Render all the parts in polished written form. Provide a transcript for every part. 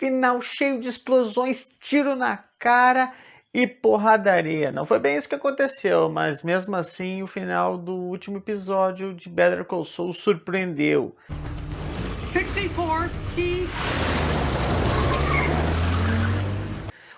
final cheio de explosões, tiro na cara e porradaria. Não foi bem isso que aconteceu, mas mesmo assim o final do último episódio de Better Call Saul surpreendeu. 64 key.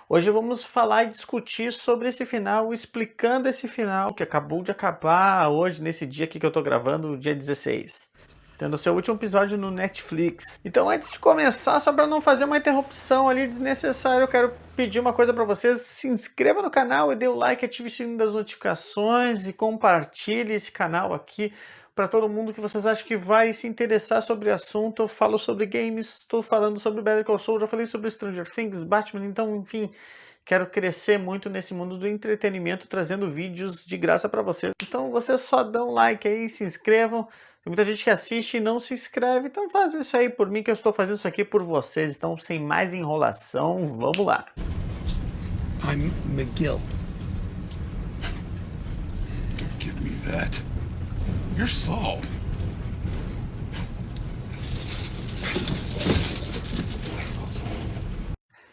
Hoje vamos falar e discutir sobre esse final, explicando esse final que acabou de acabar hoje, nesse dia aqui que eu tô gravando, dia 16. Tendo seu último episódio no Netflix. Então, antes de começar, só para não fazer uma interrupção ali desnecessária, eu quero pedir uma coisa para vocês. Se inscreva no canal e dê o like, ative o sininho das notificações e compartilhe esse canal aqui para todo mundo que vocês acham que vai se interessar sobre o assunto. Eu falo sobre games, estou falando sobre Better Call Saul, já falei sobre Stranger Things, Batman, então, enfim, quero crescer muito nesse mundo do entretenimento, trazendo vídeos de graça para vocês. Então, vocês só dão like aí, se inscrevam. Tem muita gente que assiste e não se inscreve, então faz isso aí por mim, que eu estou fazendo isso aqui por vocês. Então, sem mais enrolação, vamos lá. I'm McGill. Don't give me that. You're Saul.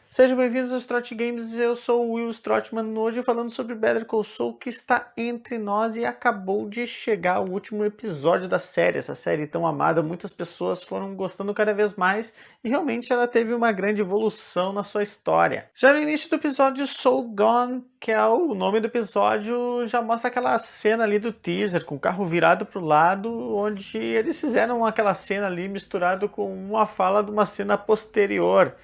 Sejam bem-vindos aos Trot Games, eu sou o Will Strotman, hoje falando sobre Better Call Saul, que está entre nós e acabou de chegar o último episódio da série, essa série tão amada, muitas pessoas foram gostando cada vez mais e realmente ela teve uma grande evolução na sua história. Já no início do episódio Saul Gone, que é o nome do episódio, já mostra aquela cena ali do teaser, com o carro virado para o lado, onde eles fizeram aquela cena ali misturado com uma fala de uma cena posterior.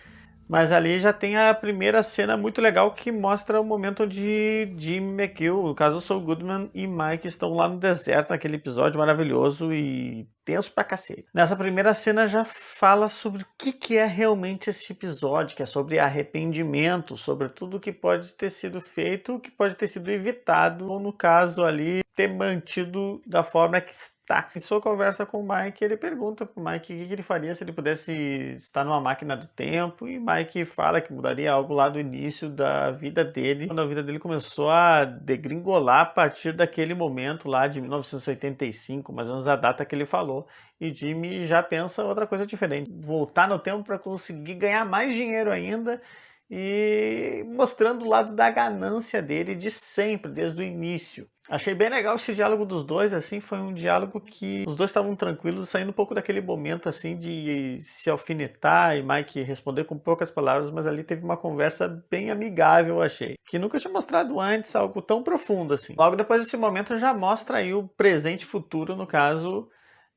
Mas ali já tem a primeira cena muito legal que mostra o momento onde Jimmy McGill, no caso Saul Goodman e Mike estão lá no deserto, naquele episódio maravilhoso e tenso pra cacete. Nessa primeira cena já fala sobre o que é realmente esse episódio, que é sobre arrependimento, sobre tudo que pode ter sido feito, que pode ter sido evitado, ou no caso ali, ter mantido da forma que está. Em sua conversa com o Mike, ele pergunta pro Mike o que ele faria se ele pudesse estar numa máquina do tempo, e Mike fala que mudaria algo lá do início da vida dele, quando a vida dele começou a degringolar a partir daquele momento lá de 1985, mais ou menos a data que ele falou, e Jimmy já pensa outra coisa diferente, voltar no tempo para conseguir ganhar mais dinheiro ainda, e mostrando o lado da ganância dele de sempre, desde o início. Achei bem legal esse diálogo dos dois, assim, foi um diálogo que os dois estavam tranquilos, saindo um pouco daquele momento, assim, de se alfinetar e Mike responder com poucas palavras, mas ali teve uma conversa bem amigável, eu achei. Que nunca tinha mostrado antes algo tão profundo, assim. Logo depois desse momento já mostra aí o presente e futuro, no caso,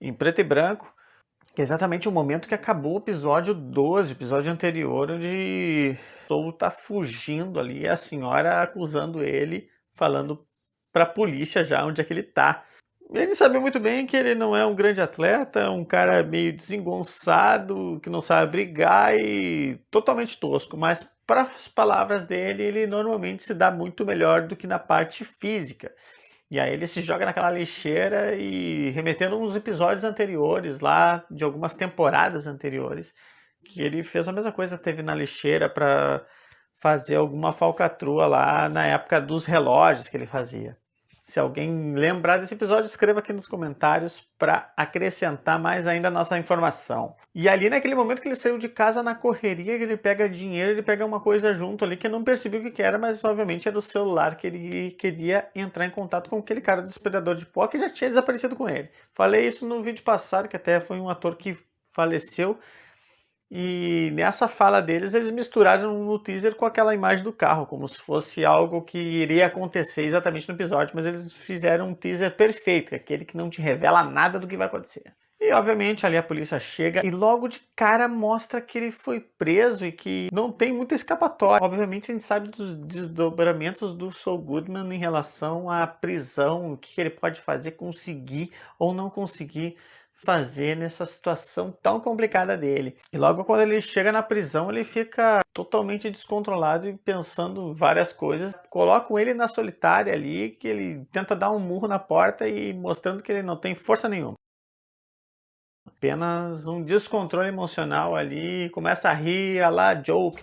em preto e branco, que é exatamente o momento que acabou o episódio 12, episódio anterior, onde Saul tá fugindo ali, e a senhora acusando ele, falando para a polícia já onde é que ele tá. Ele sabe muito bem que ele não é um grande atleta, um cara meio desengonçado, que não sabe brigar e totalmente tosco, mas para as palavras dele, ele normalmente se dá muito melhor do que na parte física. E aí ele se joga naquela lixeira e remetendo uns episódios anteriores lá, de algumas temporadas anteriores, que ele fez a mesma coisa, teve na lixeira para fazer alguma falcatrua lá na época dos relógios que ele fazia. Se alguém lembrar desse episódio, escreva aqui nos comentários para acrescentar mais ainda a nossa informação. E ali naquele momento que ele saiu de casa na correria, que ele pega dinheiro, ele pega uma coisa junto ali que eu não percebi o que era, mas obviamente era o celular que ele queria entrar em contato com aquele cara do Espelhador de Pó que já tinha desaparecido com ele. Falei isso no vídeo passado, que até foi um ator que faleceu. E nessa fala deles, eles misturaram no teaser com aquela imagem do carro, como se fosse algo que iria acontecer exatamente no episódio, mas eles fizeram um teaser perfeito, aquele que não te revela nada do que vai acontecer. E obviamente ali a polícia chega e logo de cara mostra que ele foi preso e que não tem muita escapatória. Obviamente a gente sabe dos desdobramentos do Saul Goodman em relação à prisão, o que ele pode fazer, conseguir ou não conseguir fazer nessa situação tão complicada dele. E logo quando ele chega na prisão, ele fica totalmente descontrolado e pensando várias coisas. Colocam ele na solitária ali, que ele tenta dar um murro na porta e mostrando que ele não tem força nenhuma. Apenas um descontrole emocional ali, começa a rir, a lá joke.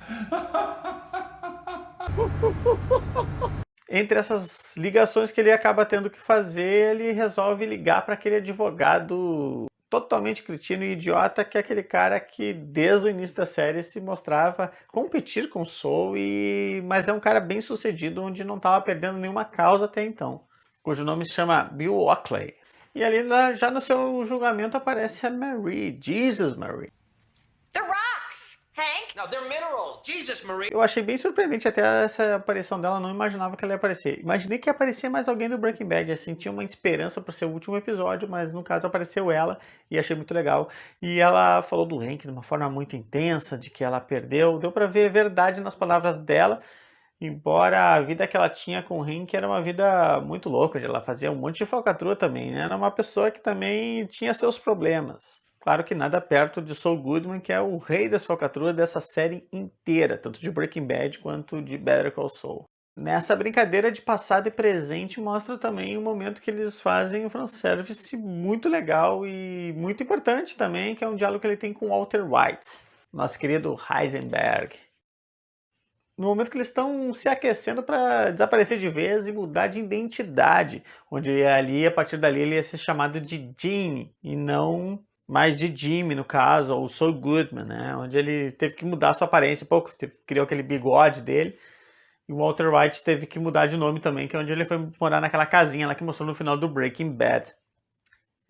Entre essas ligações que ele acaba tendo que fazer, ele resolve ligar para aquele advogado totalmente cretino e idiota, que é aquele cara que desde o início da série se mostrava competir com o Saul, mas é um cara bem sucedido, onde não estava perdendo nenhuma causa até então, cujo nome se chama Bill Oakley. E ali já no seu julgamento aparece a Marie, Jesus Marie. They're rocks, Hank. No, they're minerals. Jesus, Marie. Eu achei bem surpreendente até essa aparição dela, não imaginava que ela ia aparecer. Imaginei que ia aparecer mais alguém do Breaking Bad, assim, tinha uma esperança por ser o último episódio, mas no caso apareceu ela e achei muito legal. E ela falou do Hank de uma forma muito intensa, de que ela perdeu, deu pra ver verdade nas palavras dela, embora a vida que ela tinha com o Hank era uma vida muito louca, ela fazia um monte de falcatrua também, né? Era uma pessoa que também tinha seus problemas. Claro que nada perto de Saul Goodman, que é o rei das falcatruas dessa série inteira, tanto de Breaking Bad quanto de Better Call Saul. Nessa brincadeira de passado e presente mostra também o momento que eles fazem um fanservice muito legal e muito importante também, que é um diálogo que ele tem com Walter White, nosso querido Heisenberg. No momento que eles estão se aquecendo para desaparecer de vez e mudar de identidade, onde ali, a partir dali, ele ia ser chamado de Gene e não mais de Jimmy, no caso, ou Saul Goodman, né? Onde ele teve que mudar a sua aparência, pouco criou aquele bigode dele, e o Walter White teve que mudar de nome também, que é onde ele foi morar naquela casinha lá que mostrou no final do Breaking Bad.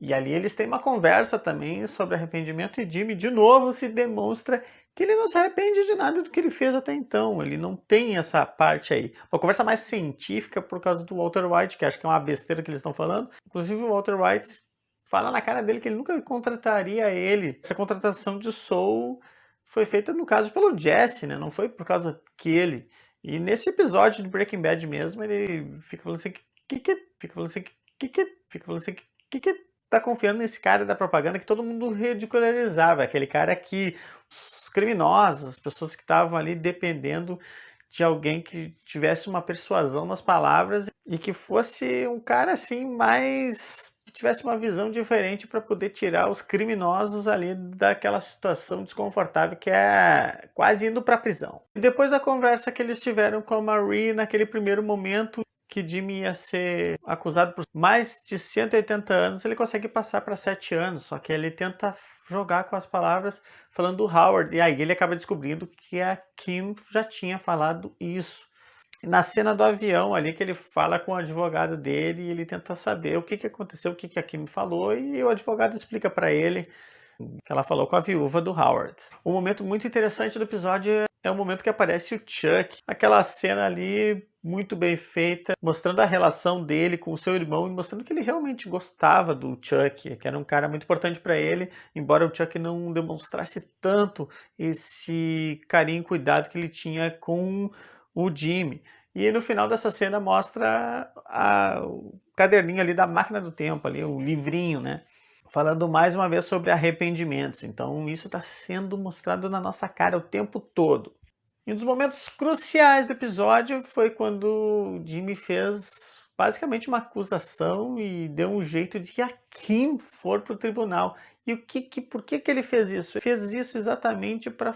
E ali eles têm uma conversa também sobre arrependimento e Jimmy, de novo, se demonstra que ele não se arrepende de nada do que ele fez até então. Ele não tem essa parte aí. Uma conversa mais científica por causa do Walter White, que acho que é uma besteira que eles estão falando. Inclusive o Walter White fala na cara dele que ele nunca contrataria ele. Essa contratação de Saul foi feita, no caso, pelo Jesse, né? Não foi por causa que ele. E nesse episódio de Breaking Bad mesmo, ele fica falando assim, que tá confiando nesse cara da propaganda que todo mundo ridicularizava, aquele cara que os criminosos, as pessoas que estavam ali dependendo de alguém que tivesse uma persuasão nas palavras e que fosse um cara assim mais que tivesse uma visão diferente para poder tirar os criminosos ali daquela situação desconfortável que é quase indo para a prisão. E depois da conversa que eles tiveram com a Marie naquele primeiro momento que Jimmy ia ser acusado por mais de 180 anos, ele consegue passar para 7 anos, só que ele tenta jogar com as palavras falando do Howard, e aí ele acaba descobrindo que a Kim já tinha falado isso. Na cena do avião ali, que ele fala com o advogado dele, e ele tenta saber o que aconteceu, o que a Kim falou, e o advogado explica para ele que ela falou com a viúva do Howard. Um momento muito interessante do episódio é o momento que aparece o Chuck, aquela cena ali muito bem feita, mostrando a relação dele com o seu irmão e mostrando que ele realmente gostava do Chuck, que era um cara muito importante para ele, embora o Chuck não demonstrasse tanto esse carinho e cuidado que ele tinha com o Jimmy. E no final dessa cena mostra o caderninho ali da máquina do tempo, ali, o livrinho, né? Falando mais uma vez sobre arrependimentos. Então isso está sendo mostrado na nossa cara o tempo todo. E um dos momentos cruciais do episódio foi quando o Jimmy fez basicamente uma acusação e deu um jeito de que a Kim for para o tribunal. E por que ele fez isso? Ele fez isso exatamente para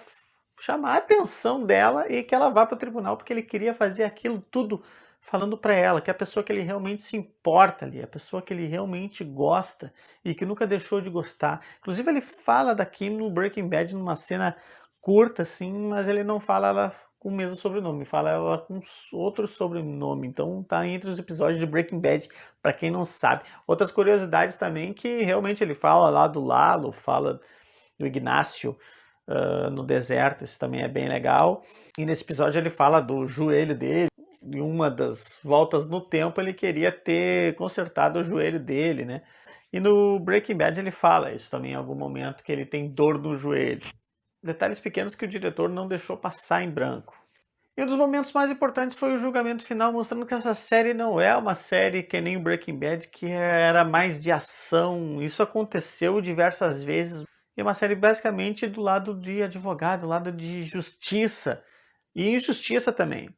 chamar a atenção dela e que ela vá para o tribunal, porque ele queria fazer aquilo tudo falando para ela, que é a pessoa que ele realmente se importa ali, a pessoa que ele realmente gosta e que nunca deixou de gostar. Inclusive ele fala da Kim no Breaking Bad numa cena curta assim, mas ele não fala ela com o mesmo sobrenome, fala ela com outro sobrenome. Então tá entre os episódios de Breaking Bad, para quem não sabe. Outras curiosidades também que realmente ele fala lá do Lalo, fala do Ignacio no deserto, isso também é bem legal. E nesse episódio ele fala do joelho dele. Em uma das voltas no tempo ele queria ter consertado o joelho dele, né? E no Breaking Bad ele fala isso também em algum momento, que ele tem dor no joelho. Detalhes pequenos que o diretor não deixou passar em branco. E um dos momentos mais importantes foi o julgamento final, mostrando que essa série não é uma série que nem o Breaking Bad, que era mais de ação. Isso aconteceu diversas vezes. E é uma série basicamente do lado de advogado, do lado de justiça e injustiça também.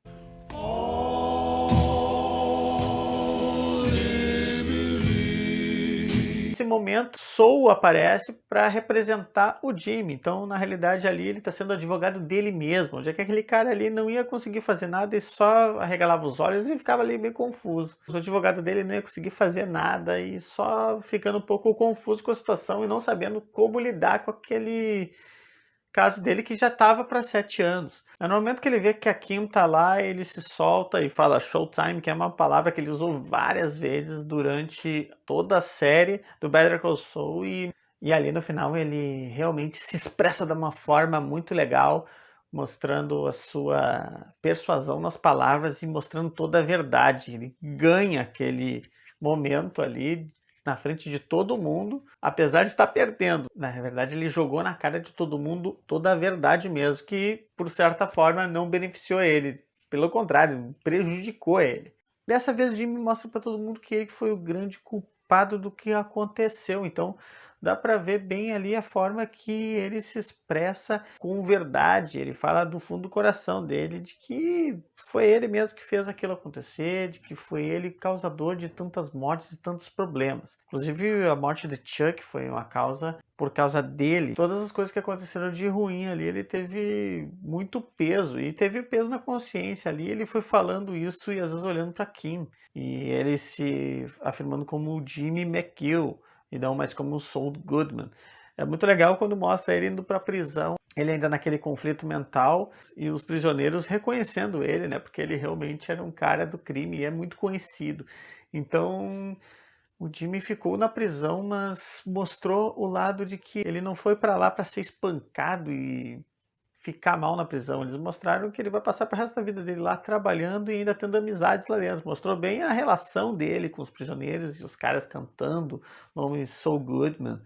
Nesse momento, Saul aparece para representar o Jimmy. Então, na realidade, ali ele está sendo advogado dele mesmo. Já que aquele cara ali não ia conseguir fazer nada e só arregalava os olhos e ficava ali meio confuso. O advogado dele não ia conseguir fazer nada e só ficando um pouco confuso com a situação e não sabendo como lidar com aquele caso dele que já estava para 7 anos. No momento que ele vê que a Kim tá lá, ele se solta e fala Showtime, que é uma palavra que ele usou várias vezes durante toda a série do Better Call Saul, e ali no final ele realmente se expressa de uma forma muito legal, mostrando a sua persuasão nas palavras e mostrando toda a verdade. Ele ganha aquele momento ali na frente de todo mundo, apesar de estar perdendo. Na verdade, ele jogou na cara de todo mundo toda a verdade mesmo, que por certa forma não beneficiou ele. Pelo contrário, prejudicou ele. Dessa vez, o Jimmy mostra para todo mundo que ele foi o grande culpado do que aconteceu. Então, dá para ver bem ali a forma que ele se expressa com verdade. Ele fala do fundo do coração dele, de que foi ele mesmo que fez aquilo acontecer, de que foi ele causador de tantas mortes e tantos problemas. Inclusive, a morte de Chuck foi uma causa por causa dele. Todas as coisas que aconteceram de ruim ali, ele teve muito peso, e teve peso na consciência ali. Ele foi falando isso e às vezes olhando para Kim, e ele se afirmando como o Jimmy McGill, e não mais como o Saul Goodman. É muito legal quando mostra ele indo para a prisão, ele ainda naquele conflito mental, e os prisioneiros reconhecendo ele, né? Porque ele realmente era um cara do crime e é muito conhecido. Então, o Jimmy ficou na prisão, mas mostrou o lado de que ele não foi para lá para ser espancado e ficar mal na prisão. Eles mostraram que ele vai passar pro resto da vida dele lá trabalhando e ainda tendo amizades lá dentro. Mostrou bem a relação dele com os prisioneiros e os caras cantando o nome Saul Goodman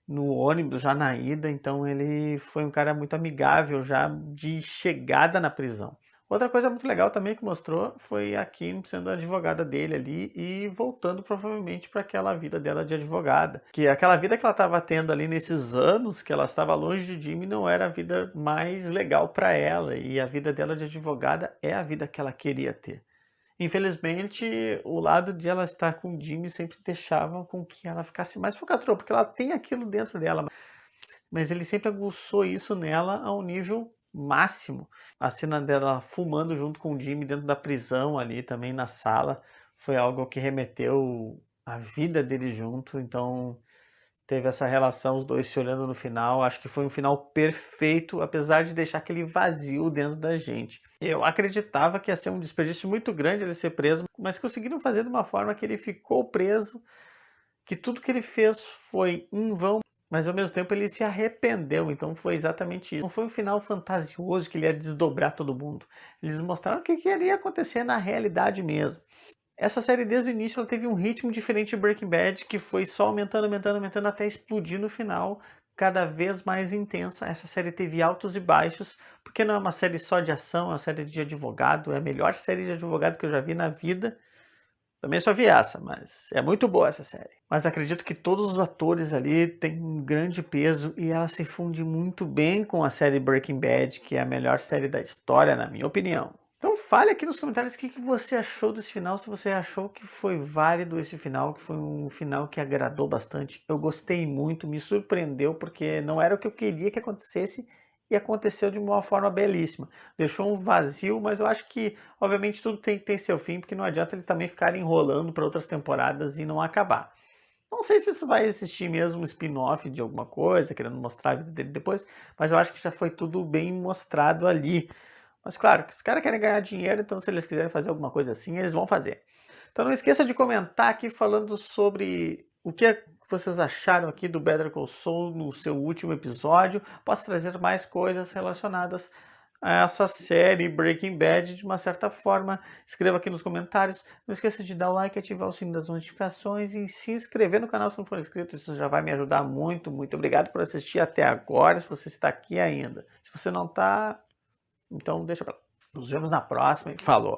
no ônibus já na ida. Então ele foi um cara muito amigável já de chegada na prisão. Outra coisa muito legal também que mostrou foi a Kim sendo a advogada dele ali e voltando provavelmente para aquela vida dela de advogada. Que aquela vida que ela estava tendo ali nesses anos que ela estava longe de Jimmy não era a vida mais legal para ela, e a vida dela de advogada é a vida que ela queria ter. Infelizmente, o lado de ela estar com o Jimmy sempre deixava com que ela ficasse mais focatrua, porque ela tem aquilo dentro dela, mas ele sempre aguçou isso nela a um nível máximo. A cena dela fumando junto com o Jimmy dentro da prisão ali também na sala foi algo que remeteu a vida dele junto. Então teve essa relação, os dois se olhando no final. Acho que foi um final perfeito, apesar de deixar aquele vazio dentro da gente. Eu acreditava que ia ser um desperdício muito grande ele ser preso, mas conseguiram fazer de uma forma que ele ficou preso, que tudo que ele fez foi em vão, mas ao mesmo tempo ele se arrependeu. Então foi exatamente isso. Não foi um final fantasioso que ele ia desdobrar todo mundo. Eles mostraram o que iria acontecer na realidade mesmo. Essa série desde o início ela teve um ritmo diferente de Breaking Bad, que foi só aumentando até explodir no final, cada vez mais intensa. Essa série teve altos e baixos, porque não é uma série só de ação, é uma série de advogado. É a melhor série de advogado que eu já vi na vida. Também só vi essa, mas é muito boa essa série. Mas acredito que todos os atores ali têm um grande peso e ela se funde muito bem com a série Breaking Bad, que é a melhor série da história, na minha opinião. Então fale aqui nos comentários o que você achou desse final, se você achou que foi válido esse final, que foi um final que agradou bastante. Eu gostei muito, me surpreendeu, porque não era o que eu queria que acontecesse, e aconteceu de uma forma belíssima. Deixou um vazio, mas eu acho que, obviamente, tudo tem que ter seu fim, porque não adianta eles também ficarem enrolando para outras temporadas e não acabar. Não sei se isso vai existir mesmo um spin-off de alguma coisa, querendo mostrar a vida dele depois, mas eu acho que já foi tudo bem mostrado ali. Mas claro, que os caras querem ganhar dinheiro, então se eles quiserem fazer alguma coisa assim, eles vão fazer. Então não esqueça de comentar aqui falando sobre o que vocês acharam aqui do Better Call Saul no seu último episódio. Posso trazer mais coisas relacionadas a essa série Breaking Bad de uma certa forma. Escreva aqui nos comentários. Não esqueça de dar o like, ativar o sininho das notificações e se inscrever no canal se não for inscrito. Isso já vai me ajudar muito. Muito obrigado por assistir até agora, se você está aqui ainda. Se você não está, então deixa pra lá. Nos vemos na próxima e falou!